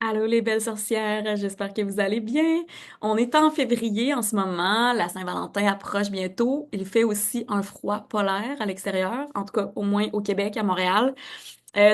Allô les belles sorcières, j'espère que vous allez bien. On est en février en ce moment, la Saint-Valentin approche bientôt. Il fait aussi un froid polaire à l'extérieur, en tout cas au moins au Québec, à Montréal.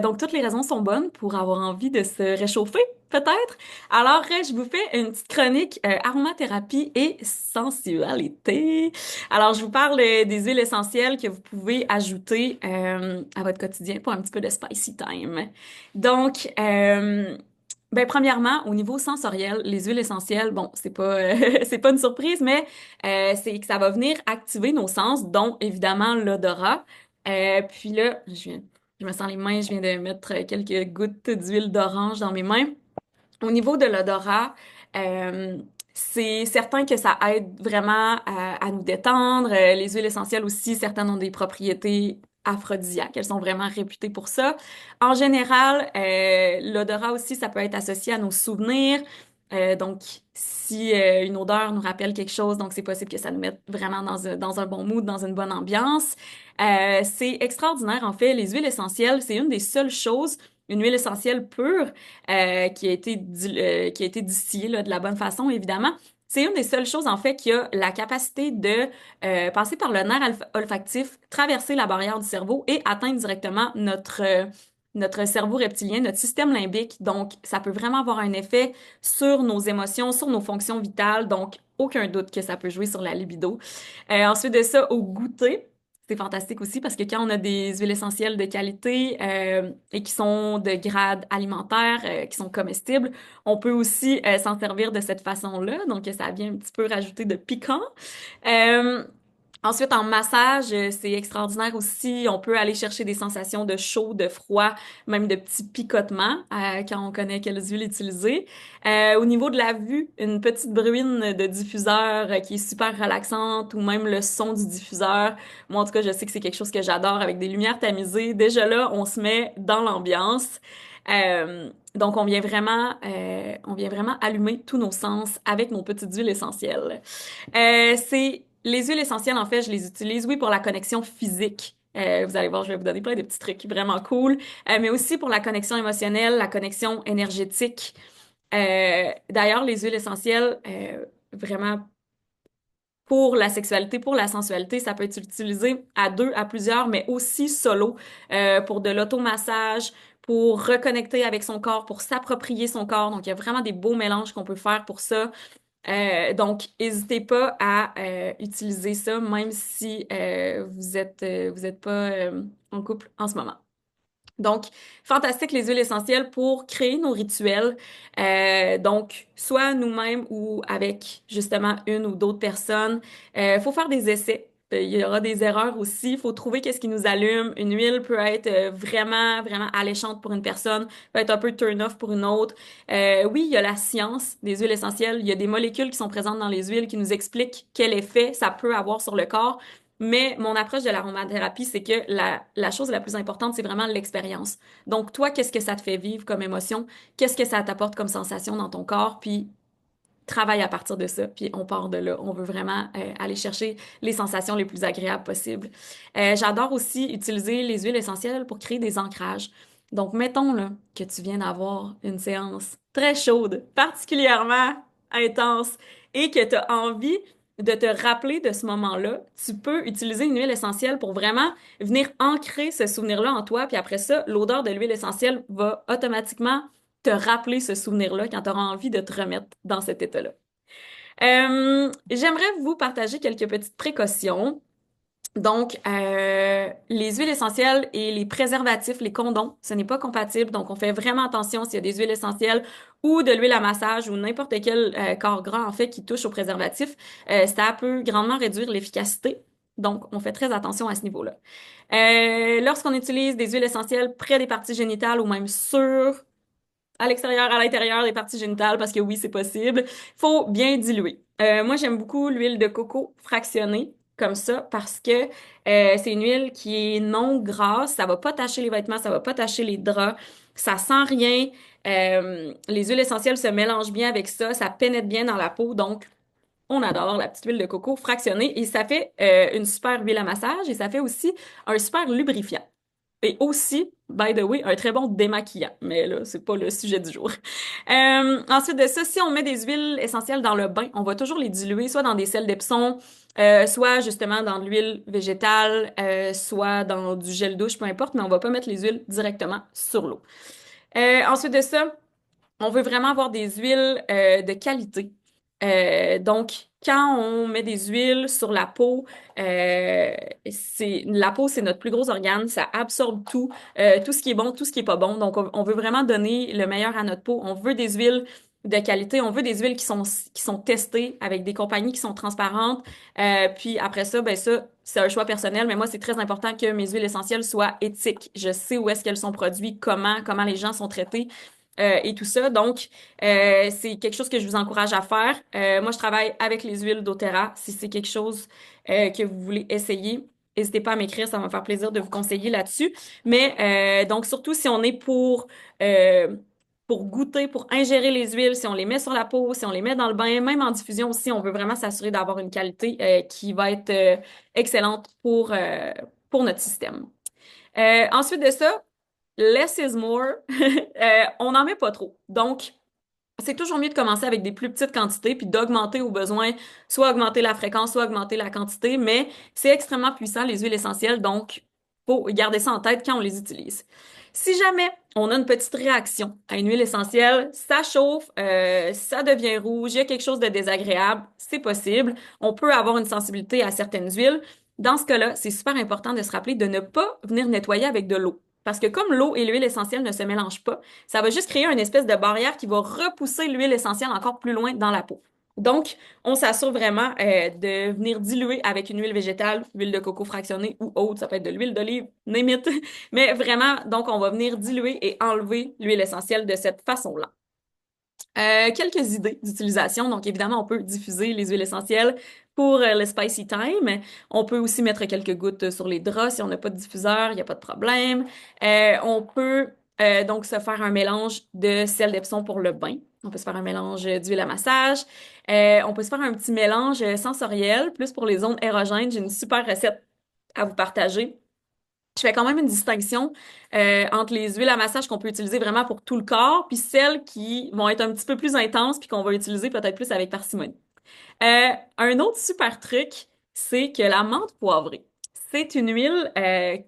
Donc toutes les raisons sont bonnes pour avoir envie de se réchauffer, peut-être. Alors je vous fais une petite chronique aromathérapie et sensualité. Alors je vous parle des huiles essentielles que vous pouvez ajouter à votre quotidien pour un petit peu de spicy time. Donc, premièrement, au niveau sensoriel, les huiles essentielles, bon, c'est pas c'est pas une surprise, mais c'est que ça va venir activer nos sens, dont évidemment l'odorat. Puis là, je me sens les mains, je viens de mettre quelques gouttes d'huile d'orange dans mes mains. Au niveau de l'odorat, euh, c'est certain que ça aide vraiment à nous détendre. Les huiles essentielles aussi, certaines ont des propriétés aphrodisiaques. Elles sont vraiment réputées pour ça. En général, l'odorat aussi, ça peut être associé à nos souvenirs. Donc, si une odeur nous rappelle quelque chose, donc c'est possible que ça nous mette vraiment dans un bon mood, dans une bonne ambiance. C'est extraordinaire, en fait. Les huiles essentielles, c'est une des seules choses, une huile essentielle pure qui a été distillé là, de la bonne façon, évidemment. C'est une des seules choses, en fait, qui a la capacité de passer par le nerf olfactif, traverser la barrière du cerveau et atteindre directement notre cerveau reptilien, notre système limbique. Donc, ça peut vraiment avoir un effet sur nos émotions, sur nos fonctions vitales. Donc, aucun doute que ça peut jouer sur la libido. Ensuite de ça, au goûter. C'est fantastique aussi parce que quand on a des huiles essentielles de qualité et qui sont de grade alimentaire, qui sont comestibles, on peut aussi s'en servir de cette façon-là. Donc, ça vient un petit peu rajouter de piquant. Euh, Ensuite, en massage, c'est extraordinaire aussi. On peut aller chercher des sensations de chaud, de froid, même de petits picotements quand on connaît quelles huiles utiliser. Au niveau de la vue, une petite bruine de diffuseur qui est super relaxante ou même le son du diffuseur. Moi, en tout cas, je sais que c'est quelque chose que j'adore avec des lumières tamisées. Déjà là, on se met dans l'ambiance. Donc, on vient vraiment allumer tous nos sens avec nos petites huiles essentielles. C'est les huiles essentielles, en fait, je les utilise, oui, pour la connexion physique. Vous allez voir, je vais vous donner plein de petits trucs vraiment cool, mais aussi pour la connexion émotionnelle, la connexion énergétique. D'ailleurs, les huiles essentielles, vraiment pour la sexualité, pour la sensualité, ça peut être utilisé à deux, à plusieurs, mais aussi solo, pour de l'automassage, pour reconnecter avec son corps, pour s'approprier son corps. Donc, il y a vraiment des beaux mélanges qu'on peut faire pour ça. Donc, n'hésitez pas à utiliser ça, même si vous êtes pas en couple en ce moment. Donc, fantastique les huiles essentielles pour créer nos rituels. Donc, soit nous-mêmes ou avec justement une ou d'autres personnes. Faut faire des essais. Il y aura des erreurs aussi. Il faut trouver qu'est-ce qui nous allume. Une huile peut être vraiment, vraiment alléchante pour une personne, peut être un peu turn-off pour une autre. Oui, il y a la science des huiles essentielles. Il y a des molécules qui sont présentes dans les huiles qui nous expliquent quel effet ça peut avoir sur le corps. Mais mon approche de l'aromathérapie, c'est que la chose la plus importante, c'est vraiment l'expérience. Donc, toi, qu'est-ce que ça te fait vivre comme émotion? Qu'est-ce que ça t'apporte comme sensation dans ton corps? Puis, travaille à partir de ça. Puis, on part de là. On veut vraiment aller chercher les sensations les plus agréables possibles. J'adore aussi utiliser les huiles essentielles pour créer des ancrages. Donc, mettons là, que tu viens d'avoir une séance très chaude, particulièrement intense, et que tu as envie de te rappeler de ce moment-là, tu peux utiliser une huile essentielle pour vraiment venir ancrer ce souvenir-là en toi. Puis après ça, l'odeur de l'huile essentielle va automatiquement te rappeler ce souvenir-là quand tu auras envie de te remettre dans cet état-là. J'aimerais vous partager quelques petites précautions. Donc, les huiles essentielles et les préservatifs, les condoms, ce n'est pas compatible. Donc, on fait vraiment attention s'il y a des huiles essentielles ou de l'huile à massage ou n'importe quel corps gras, en fait, qui touche au préservatif. Ça peut grandement réduire l'efficacité. Donc, on fait très attention à ce niveau-là. Lorsqu'on utilise des huiles essentielles près des parties génitales ou même sur, à l'extérieur, à l'intérieur des parties génitales, parce que oui, c'est possible, faut bien diluer. Moi, j'aime beaucoup l'huile de coco fractionnée comme ça parce que c'est une huile qui est non grasse, ça va pas tacher les vêtements, ça va pas tacher les draps, ça sent rien. Les huiles essentielles se mélangent bien avec ça pénètre bien dans la peau, donc on adore la petite huile de coco fractionnée et ça fait une super huile à massage et ça fait aussi un super lubrifiant. et aussi, by the way, un très bon démaquillant. Mais là, c'est pas le sujet du jour. Ensuite de ça, si on met des huiles essentielles dans le bain, on va toujours les diluer, soit dans des sels d'Epsom, soit justement dans de l'huile végétale, soit dans du gel douche, peu importe, mais on va pas mettre les huiles directement sur l'eau. Ensuite de ça, on veut vraiment avoir des huiles de qualité. Donc, quand on met des huiles sur la peau, la peau, c'est notre plus gros organe, ça absorbe tout, tout ce qui est bon, tout ce qui est pas bon. Donc, on veut vraiment donner le meilleur à notre peau. On veut des huiles de qualité, on veut des huiles qui sont testées avec des compagnies qui sont transparentes. Puis après ça, ben ça, c'est un choix personnel, mais moi, c'est très important que mes huiles essentielles soient éthiques. Je sais où est-ce qu'elles sont produites, comment les gens sont traités et tout ça. Donc, c'est quelque chose que je vous encourage à faire. Moi, je travaille avec les huiles doTERRA. Si c'est quelque chose que vous voulez essayer, n'hésitez pas à m'écrire, ça va me faire plaisir de vous conseiller là-dessus. Mais donc, surtout si on est pour goûter, pour ingérer les huiles, si on les met sur la peau, si on les met dans le bain, même en diffusion aussi, on veut vraiment s'assurer d'avoir une qualité qui va être excellente pour notre système. Ensuite de ça, less is more. On n'en met pas trop. Donc, c'est toujours mieux de commencer avec des plus petites quantités puis d'augmenter au besoin, soit augmenter la fréquence, soit augmenter la quantité, mais c'est extrêmement puissant, les huiles essentielles, donc faut garder ça en tête quand on les utilise. Si jamais on a une petite réaction à une huile essentielle, ça chauffe, ça devient rouge, il y a quelque chose de désagréable, c'est possible. On peut avoir une sensibilité à certaines huiles. Dans ce cas-là, c'est super important de se rappeler de ne pas venir nettoyer avec de l'eau. Parce que comme l'eau et l'huile essentielle ne se mélangent pas, ça va juste créer une espèce de barrière qui va repousser l'huile essentielle encore plus loin dans la peau. Donc, on s'assure vraiment de venir diluer avec une huile végétale, huile de coco fractionnée ou autre, ça peut être de l'huile d'olive, name it. Mais vraiment, donc, on va venir diluer et enlever l'huile essentielle de cette façon-là. Quelques idées d'utilisation. Donc, évidemment, on peut diffuser les huiles essentielles pour le spicy time. On peut aussi mettre quelques gouttes sur les draps si on n'a pas de diffuseur, il n'y a pas de problème. On peut donc se faire un mélange de sel d'Epsom pour le bain. On peut se faire un mélange d'huile à massage. On peut se faire un petit mélange sensoriel, plus pour les zones érogènes. J'ai une super recette à vous partager. Je fais quand même une distinction entre les huiles à massage qu'on peut utiliser vraiment pour tout le corps, puis celles qui vont être un petit peu plus intenses, puis qu'on va utiliser peut-être plus avec parcimonie. Un autre super truc, c'est que la menthe poivrée, c'est une huile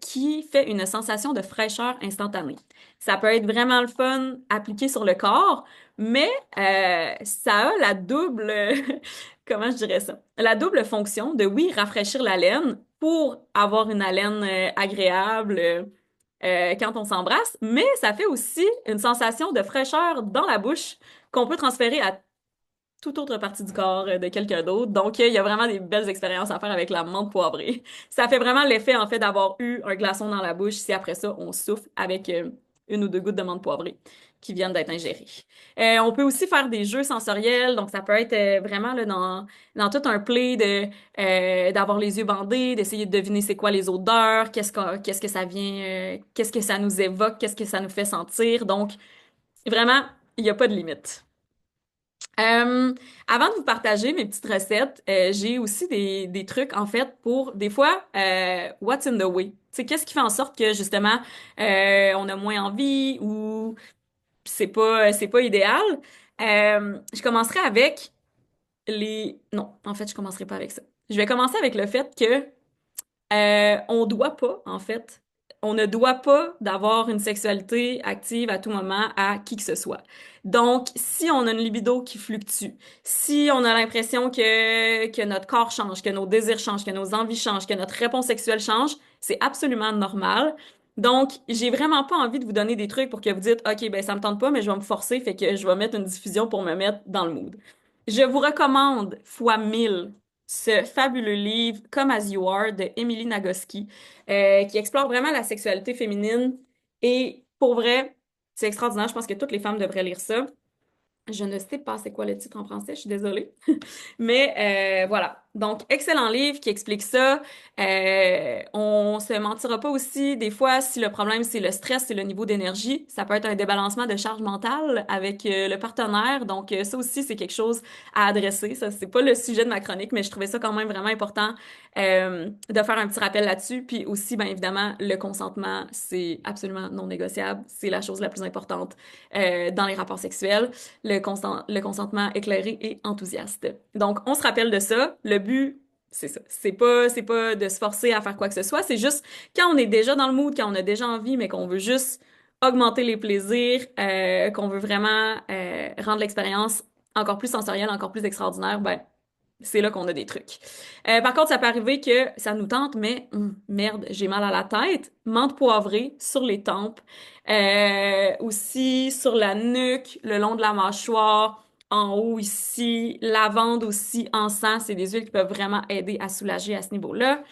qui fait une sensation de fraîcheur instantanée. Ça peut être vraiment le fun appliqué sur le corps, mais ça a la double, comment je dirais ça? La double fonction de, oui, rafraîchir la laine pour avoir une haleine agréable quand on s'embrasse, mais ça fait aussi une sensation de fraîcheur dans la bouche qu'on peut transférer à toute autre partie du corps de quelqu'un d'autre. Donc, il y a vraiment des belles expériences à faire avec la menthe poivrée. Ça fait vraiment l'effet, en fait, d'avoir eu un glaçon dans la bouche si après ça, on souffle avec une ou deux gouttes de menthe poivrée qui viennent d'être ingérées. On peut aussi faire des jeux sensoriels. Donc, ça peut être vraiment là, dans tout un play d'avoir les yeux bandés, d'essayer de deviner c'est quoi les odeurs, qu'est-ce que ça vient, qu'est-ce que ça nous évoque, qu'est-ce que ça nous fait sentir. Donc, vraiment, il n'y a pas de limite. Euh, Avant de vous partager mes petites recettes, j'ai aussi des trucs en fait pour des fois what's in the way. Tu sais, qu'est-ce qui fait en sorte que justement on a moins envie ou c'est pas idéal. Je commencerai avec les non, en fait, je commencerai pas avec ça. Je vais commencer avec le fait que on doit pas, en fait, on ne doit pas d'avoir une sexualité active à tout moment à qui que ce soit. Donc, si on a une libido qui fluctue, si on a l'impression que notre corps change, que nos désirs changent, que nos envies changent, que notre réponse sexuelle change, c'est absolument normal. Donc, j'ai vraiment pas envie de vous donner des trucs pour que vous dites, OK, ben ça me tente pas, mais je vais me forcer, fait que je vais mettre une diffusion pour me mettre dans le mood. Je vous recommande fois 1000 ce fabuleux livre Come As You Are de Emily Nagoski, qui explore vraiment la sexualité féminine. Et pour vrai, c'est extraordinaire. Je pense que toutes les femmes devraient lire ça. Je ne sais pas c'est quoi le titre en français, je suis désolée. Mais voilà. Donc, excellent livre qui explique ça. On se mentira pas aussi, des fois, si le problème c'est le stress, c'est le niveau d'énergie, ça peut être un débalancement de charge mentale avec le partenaire. Donc, ça aussi, c'est quelque chose à adresser. Ça, c'est pas le sujet de ma chronique, mais je trouvais ça quand même vraiment important de faire un petit rappel là-dessus. Puis aussi, bien évidemment, le consentement, c'est absolument non négociable. C'est la chose la plus importante dans les rapports sexuels, le consentement éclairé et enthousiaste. Donc, on se rappelle de ça. Le but, c'est ça. C'est pas de se forcer à faire quoi que ce soit. C'est juste quand on est déjà dans le mood, quand on a déjà envie, mais qu'on veut juste augmenter les plaisirs, qu'on veut vraiment rendre l'expérience encore plus sensorielle, encore plus extraordinaire, ben, c'est là qu'on a des trucs. Par contre, ça peut arriver que ça nous tente, mais merde, j'ai mal à la tête. Menthe poivrée sur les tempes, aussi sur la nuque, le long de la mâchoire, en haut ici, lavande aussi, encens, c'est des huiles qui peuvent vraiment aider à soulager à ce niveau-là.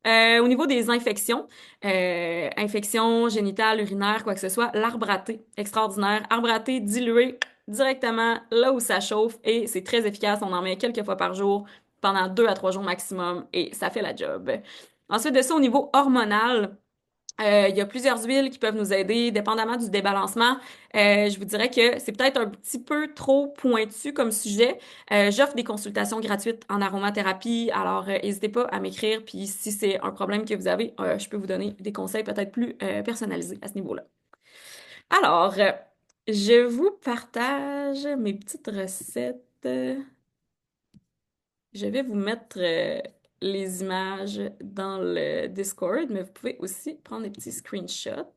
Au niveau des infections, infections génitales, urinaires, quoi que ce soit, l'arbre à thé, extraordinaire. Arbre à thé dilué directement là où ça chauffe et c'est très efficace. On en met quelques fois par jour pendant 2 à 3 jours maximum et ça fait la job. Ensuite de ça, au niveau hormonal, il y a plusieurs huiles qui peuvent nous aider, dépendamment du débalancement. Je vous dirais que c'est peut-être un petit peu trop pointu comme sujet. J'offre des consultations gratuites en aromathérapie, alors n'hésitez pas à m'écrire. Puis si c'est un problème que vous avez, je peux vous donner des conseils peut-être plus personnalisés à ce niveau-là. Alors, je vous partage mes petites recettes. Je vais vous mettre les images dans le Discord, mais vous pouvez aussi prendre des petits screenshots.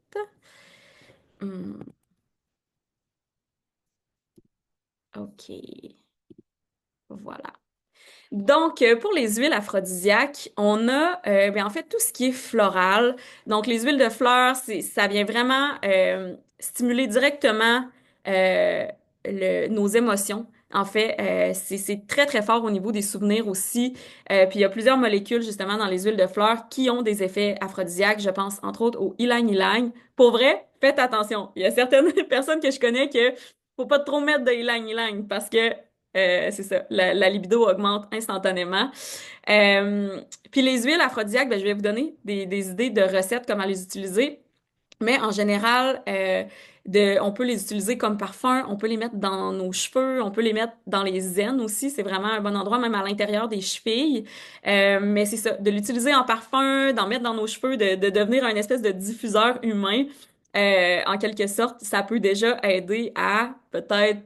Hmm, OK, voilà. Donc, pour les huiles aphrodisiaques, on a en fait tout ce qui est floral. Donc, les huiles de fleurs, ça vient vraiment stimuler directement euh, nos émotions. En fait, c'est très, très fort au niveau des souvenirs aussi. Puis, il y a plusieurs molécules, justement, dans les huiles de fleurs qui ont des effets aphrodisiaques. Je pense, entre autres, au ylang-ylang. Pour vrai, faites attention. Il y a certaines personnes que je connais que faut pas trop mettre de ylang-ylang parce que c'est ça, la libido augmente instantanément. Puis les huiles aphrodisiaques, ben, je vais vous donner des idées de recettes, comment les utiliser. Mais en général, on peut les utiliser comme parfum, on peut les mettre dans nos cheveux, on peut les mettre dans les aines aussi. C'est vraiment un bon endroit, même à l'intérieur des chevilles. Mais c'est ça, de l'utiliser en parfum, d'en mettre dans nos cheveux, de devenir un espèce de diffuseur humain. En quelque sorte, ça peut déjà aider à peut-être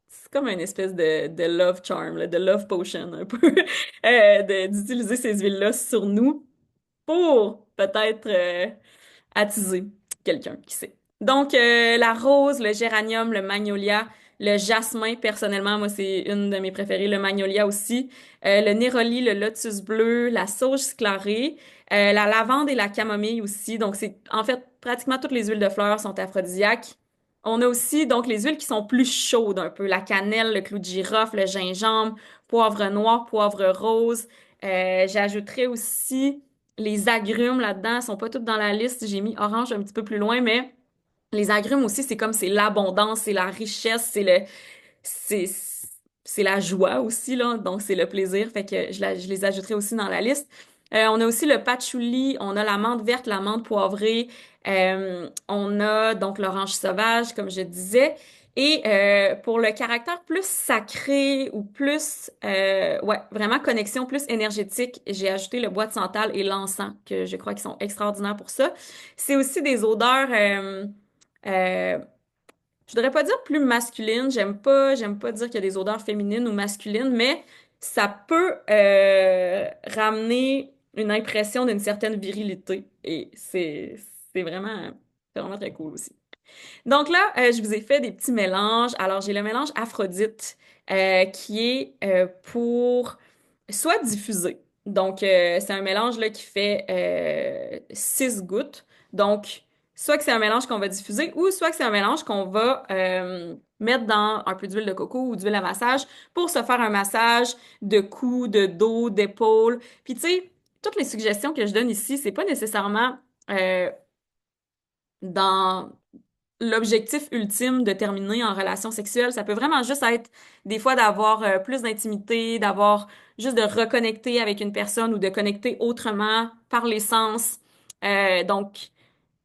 c'est comme une espèce de love charm, là, de love potion un peu, d'utiliser ces huiles-là sur nous pour peut-être attiser quelqu'un, qui sait. Donc, la rose, le géranium, le magnolia, le jasmin, personnellement, moi, c'est une de mes préférées, le magnolia aussi, le néroli, le lotus bleu, la sauge cyclarée, la lavande et la camomille aussi. Donc, c'est en fait pratiquement toutes les huiles de fleurs sont aphrodisiaques. On a aussi donc les huiles qui sont plus chaudes un peu, la cannelle, le clou de girofle, le gingembre, poivre noir, poivre rose. J'ajouterais aussi les agrumes là-dedans, elles sont pas toutes dans la liste. J'ai mis orange un petit peu plus loin, mais les agrumes aussi, c'est comme c'est l'abondance, c'est la richesse, c'est c'est la joie aussi là, donc c'est le plaisir. Fait que je les ajouterai aussi dans la liste. On a aussi le patchouli, on a la menthe verte, la menthe poivrée, on a donc l'orange sauvage, comme je disais. Et pour le caractère plus sacré ou plus, ouais, vraiment connexion plus énergétique, j'ai ajouté le bois de santal et l'encens, que je crois qu'ils sont extraordinaires pour ça. C'est aussi des odeurs, euh, je voudrais pas dire plus masculines, j'aime pas dire qu'il y a des odeurs féminines ou masculines, mais ça peut ramener une impression d'une certaine virilité et c'est vraiment très cool aussi. Donc là, je vous ai fait des petits mélanges. Alors, j'ai le mélange Aphrodite qui est pour soit diffuser. Donc, c'est un mélange là, qui fait 6 gouttes. Donc, soit que c'est un mélange qu'on va diffuser ou soit que c'est un mélange qu'on va mettre dans un peu d'huile de coco ou d'huile à massage pour se faire un massage de cou, de dos, d'épaule. Puis, tu sais, toutes les suggestions que je donne ici, c'est pas nécessairement euh, dans l'objectif ultime de terminer en relation sexuelle. Ça peut vraiment juste être des fois d'avoir plus d'intimité, d'avoir juste de reconnecter avec une personne ou de connecter autrement par les sens. Donc,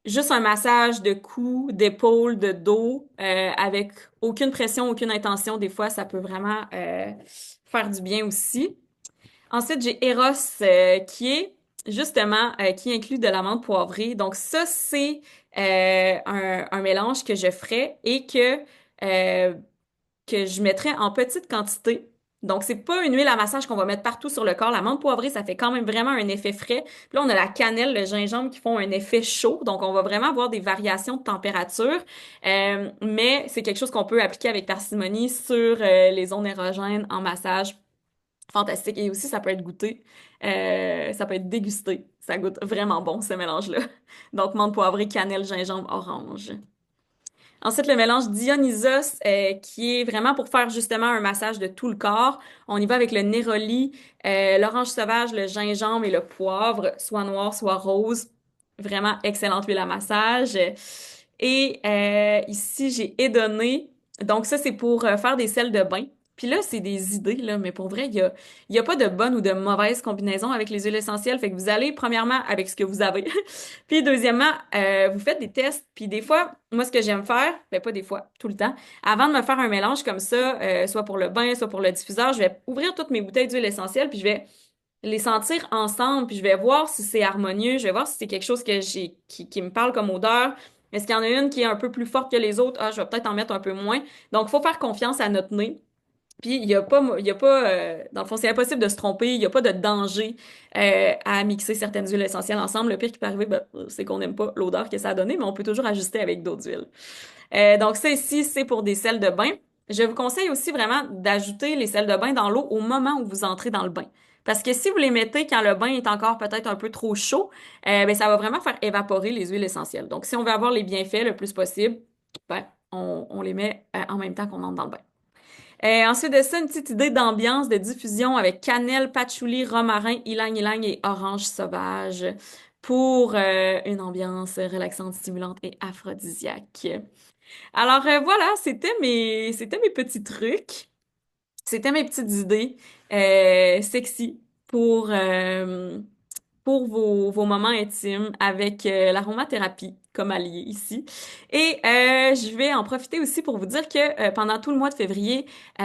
juste un massage de cou, d'épaule, de dos, avec aucune pression, aucune intention. Des fois, ça peut vraiment faire du bien aussi. Ensuite, j'ai Eros qui est justement qui inclut de l'amande poivrée. Donc ça, c'est un mélange que je ferais et euh, que je mettrais en petite quantité. Donc, c'est pas une huile à massage qu'on va mettre partout sur le corps. La menthe poivrée, ça fait quand même vraiment un effet frais. Puis là, on a la cannelle, le gingembre qui font un effet chaud. Donc, on va vraiment avoir des variations de température. Mais c'est quelque chose qu'on peut appliquer avec parcimonie sur les zones érogènes en massage. Fantastique. Et aussi, ça peut être goûté. Ça peut être dégusté. Ça goûte vraiment bon, ce mélange-là. Donc, menthe poivrée, cannelle, gingembre, orange. Ensuite, le mélange Dionysos, qui est vraiment pour faire justement un massage de tout le corps. On y va avec le néroli, l'orange sauvage, le gingembre et le poivre, soit noir, soit rose. Vraiment excellente huile à massage. Et ici, j'ai édonné. Donc ça, c'est pour faire des sels de bain. Puis là, c'est des idées, là, mais pour vrai, il y a pas de bonne ou de mauvaise combinaison avec les huiles essentielles. Fait que vous allez, premièrement, avec ce que vous avez. Puis deuxièmement, vous faites des tests. Puis des fois, moi, ce que j'aime faire, ben pas des fois, tout le temps, avant de me faire un mélange comme ça, soit pour le bain, soit pour le diffuseur, je vais ouvrir toutes mes bouteilles d'huile essentielle, puis je vais les sentir ensemble, puis je vais voir si c'est harmonieux, je vais voir si c'est quelque chose que qui me parle comme odeur. Est-ce qu'il y en a une qui est un peu plus forte que les autres? Ah, je vais peut-être en mettre un peu moins. Donc, il faut faire confiance à notre nez. Puis il y a pas, dans le fond, c'est impossible de se tromper. Il y a pas de danger à mixer certaines huiles essentielles ensemble. Le pire qui peut arriver, ben, c'est qu'on n'aime pas l'odeur que ça a donné, mais on peut toujours ajuster avec d'autres huiles. Donc ça ici, c'est pour des sels de bain. Je vous conseille aussi vraiment d'ajouter les sels de bain dans l'eau au moment où vous entrez dans le bain. Parce que si vous les mettez quand le bain est encore peut-être un peu trop chaud, ben, ça va vraiment faire évaporer les huiles essentielles. Donc si on veut avoir les bienfaits le plus possible, ben, on les met en même temps qu'on entre dans le bain. Ensuite de ça, une petite idée d'ambiance, de diffusion avec cannelle, patchouli, romarin, ylang-ylang et orange sauvage pour une ambiance relaxante, stimulante et aphrodisiaque. Alors voilà, c'était mes petits trucs, c'était mes petites idées sexy pour vos moments intimes avec l'aromathérapie comme allié ici. Et je vais en profiter aussi pour vous dire que pendant tout le mois de février,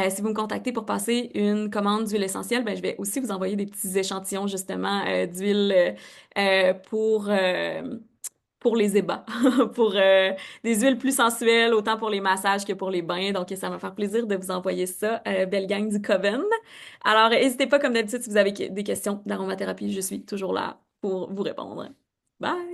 si vous me contactez pour passer une commande d'huile essentielle, ben, je vais aussi vous envoyer des petits échantillons justement d'huile pour les ébats, pour des huiles plus sensuelles, autant pour les massages que pour les bains. Donc, ça va me faire plaisir de vous envoyer ça, belle gang du Coven. Alors, n'hésitez pas, comme d'habitude, si vous avez des questions d'aromathérapie, je suis toujours là pour vous répondre. Bye!